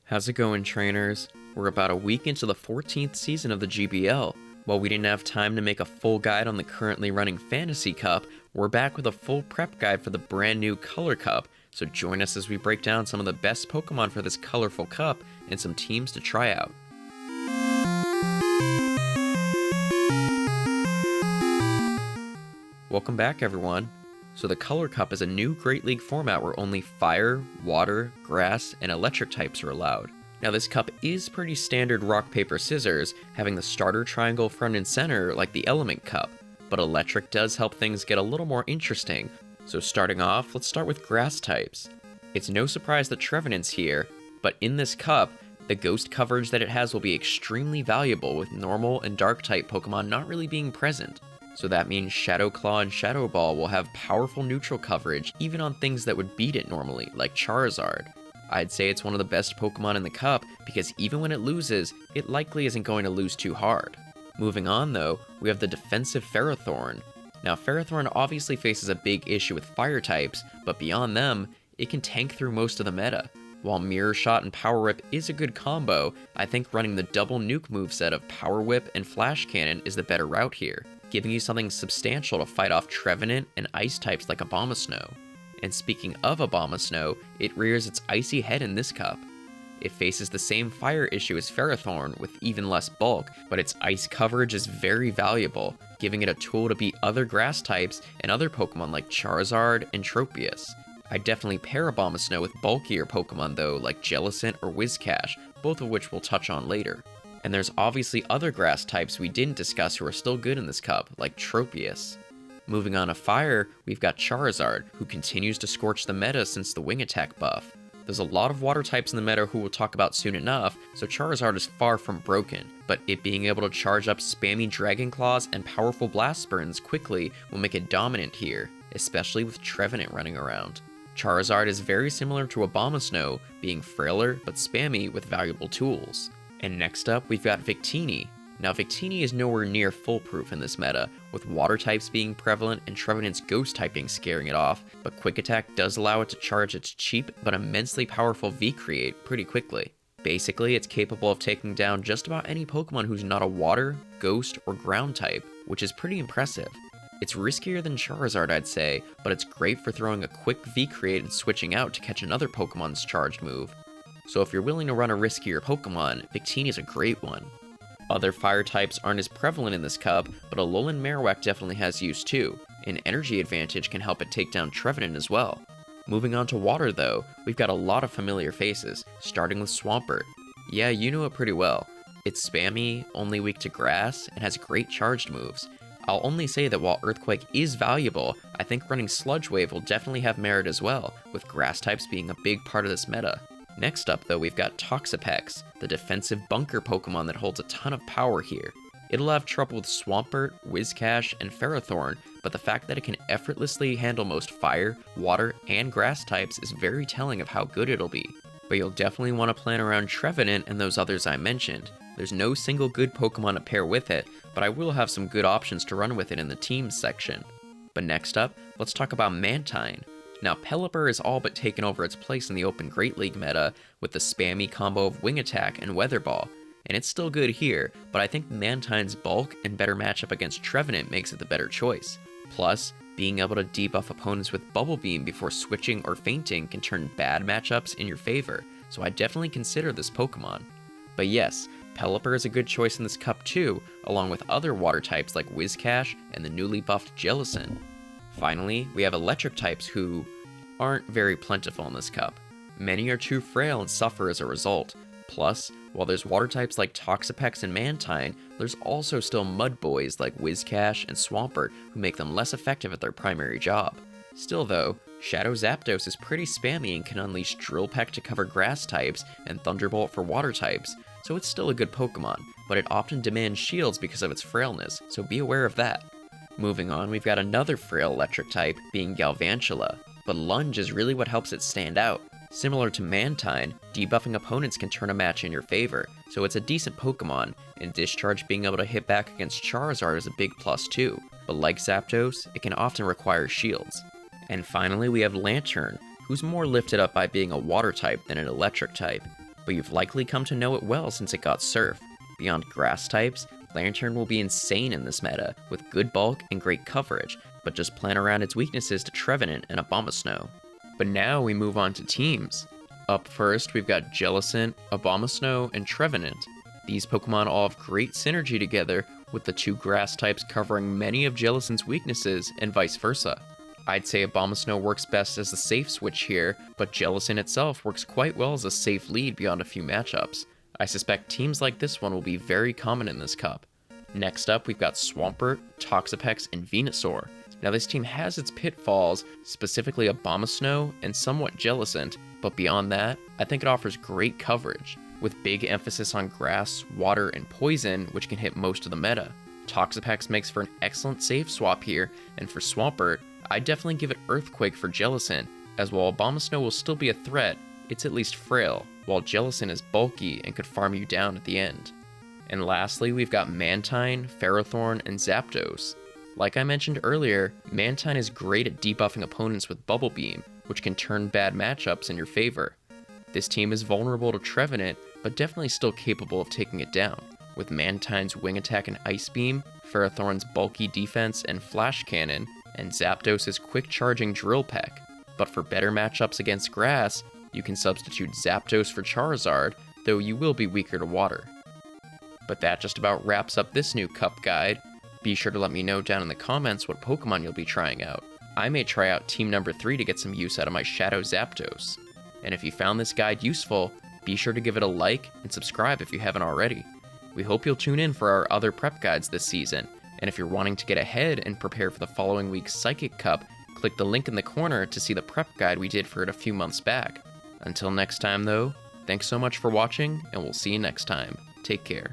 How's it going, trainers? We're about a week into the 14th season of the GBL. While we didn't have time to make a full guide on the currently running Fantasy Cup, we're back with a full prep guide for the brand new Color Cup, so join us as we break down some of the best Pokemon for this colorful cup and some teams to try out. Welcome back, everyone. So the Color Cup is a new Great League format where only fire, water, grass, and electric types are allowed. Now this cup is pretty standard rock, paper, scissors, having the starter triangle front and center like the Element Cup, but electric does help things get a little more interesting. So starting off, let's start with grass types. It's no surprise that Trevenant's here, but in this cup, the ghost coverage that it has will be extremely valuable with normal and dark type Pokemon not really being present. So that means Shadow Claw and Shadow Ball will have powerful neutral coverage even on things that would beat it normally, like Charizard. I'd say it's one of the best Pokemon in the cup because even when it loses, it likely isn't going to lose too hard. Moving on though, we have the defensive Ferrothorn. Now Ferrothorn obviously faces a big issue with fire types, but beyond them, it can tank through most of the meta. While Mirror Shot and Power Whip is a good combo, I think running the double nuke moveset of Power Whip and Flash Cannon is the better route here, giving you something substantial to fight off Trevenant and ice types like Abomasnow. And speaking of Abomasnow, it rears its icy head in this cup. It faces the same fire issue as Ferrothorn with even less bulk, but its ice coverage is very valuable, giving it a tool to beat other grass types and other Pokemon like Charizard and Tropius. I'd definitely pair Abomasnow with bulkier Pokemon though, like Jellicent or Whiscash, both of which we'll touch on later. And there's obviously other grass types we didn't discuss who are still good in this cup, like Tropius. Moving on to fire, we've got Charizard, who continues to scorch the meta since the wing attack buff. There's a lot of water types in the meta who we'll talk about soon enough, so Charizard is far from broken, but it being able to charge up spammy Dragon Claws and powerful Blast Burns quickly will make it dominant here, especially with Trevenant running around. Charizard is very similar to Abomasnow, being frailer but spammy with valuable tools. And next up, we've got Victini. Now Victini is nowhere near foolproof in this meta, with water types being prevalent and Trevenant's ghost typing scaring it off, but Quick Attack does allow it to charge its cheap but immensely powerful V-Create pretty quickly. Basically, it's capable of taking down just about any Pokemon who's not a water, ghost, or ground type, which is pretty impressive. It's riskier than Charizard, I'd say, but it's great for throwing a quick V-Create and switching out to catch another Pokemon's charged move. So if you're willing to run a riskier Pokemon, Victini is a great one. Other fire types aren't as prevalent in this cup, but Alolan Marowak definitely has use too. An energy advantage can help it take down Trevenant as well. Moving on to water though, we've got a lot of familiar faces, starting with Swampert. Yeah, you know it pretty well. It's spammy, only weak to grass, and has great charged moves. I'll only say that while Earthquake is valuable, I think running Sludge Wave will definitely have merit as well, with grass types being a big part of this meta. Next up though, we've got Toxapex, the defensive bunker Pokemon that holds a ton of power here. It'll have trouble with Swampert, Whiscash, and Ferrothorn, but the fact that it can effortlessly handle most fire, water, and grass types is very telling of how good it'll be. But you'll definitely want to plan around Trevenant and those others I mentioned. There's no single good Pokemon to pair with it, but I will have some good options to run with it in the teams section. But next up, let's talk about Mantine. Now Pelipper is all but taken over its place in the Open Great League meta with the spammy combo of Wing Attack and Weather Ball, and it's still good here, but I think Mantine's bulk and better matchup against Trevenant makes it the better choice. Plus, being able to debuff opponents with Bubble Beam before switching or fainting can turn bad matchups in your favor, so I definitely consider this Pokemon. But yes, Pelipper is a good choice in this cup too, along with other water types like Whiscash and the newly buffed Jellicent. Finally, we have electric types who aren't very plentiful in this cup. Many are too frail and suffer as a result. Plus, while there's water types like Toxapex and Mantine, there's also still mud boys like Whiscash and Swampert who make them less effective at their primary job. Still though, Shadow Zapdos is pretty spammy and can unleash Drill Peck to cover grass types and Thunderbolt for water types, so it's still a good Pokemon, but it often demands shields because of its frailness, so be aware of that. Moving on, we've got another frail electric type, being Galvantula, but Lunge is really what helps it stand out. Similar to Mantine, debuffing opponents can turn a match in your favor, so it's a decent Pokemon, and Discharge being able to hit back against Charizard is a big plus too, but like Zapdos, it can often require shields. And finally we have Lantern, who's more lifted up by being a water type than an electric type. but you've likely come to know it well since it got Surf. Beyond grass types, Lantern will be insane in this meta, with good bulk and great coverage, but just plan around its weaknesses to Trevenant and Abomasnow. But now we move on to teams. Up first, we've got Jellicent, Abomasnow, and Trevenant. These Pokemon all have great synergy together, with the two grass types covering many of Jellicent's weaknesses and vice versa. I'd say Abomasnow works best as a safe switch here, but Jellicent itself works quite well as a safe lead beyond a few matchups. I suspect teams like this one will be very common in this cup. Next up, we've got Swampert, Toxapex, and Venusaur. Now this team has its pitfalls, specifically Abomasnow and somewhat Jellicent, but beyond that, I think it offers great coverage, with big emphasis on grass, water, and poison, which can hit most of the meta. Toxapex makes for an excellent safe swap here, and for Swampert, I'd definitely give it Earthquake for Jellicent, as while Abomasnow will still be a threat, it's at least frail, while Jellicent is bulky and could farm you down at the end. And lastly, we've got Mantine, Ferrothorn, and Zapdos. Like I mentioned earlier, Mantine is great at debuffing opponents with Bubble Beam, which can turn bad matchups in your favor. This team is vulnerable to Trevenant, but definitely still capable of taking it down, with Mantine's Wing Attack and Ice Beam, Ferrothorn's bulky defense and Flash Cannon, and Zapdos' quick charging Drill Peck. But for better matchups against grass, you can substitute Zapdos for Charizard, though you will be weaker to water. But that just about wraps up this new cup guide. Be sure to let me know down in the comments what Pokemon you'll be trying out. I may try out team number 3 to get some use out of my Shadow Zapdos. And if you found this guide useful, be sure to give it a like and subscribe if you haven't already. We hope you'll tune in for our other prep guides this season, and if you're wanting to get ahead and prepare for the following week's Psychic Cup, click the link in the corner to see the prep guide we did for it a few months back. Until next time though, thanks so much for watching, and we'll see you next time. Take care.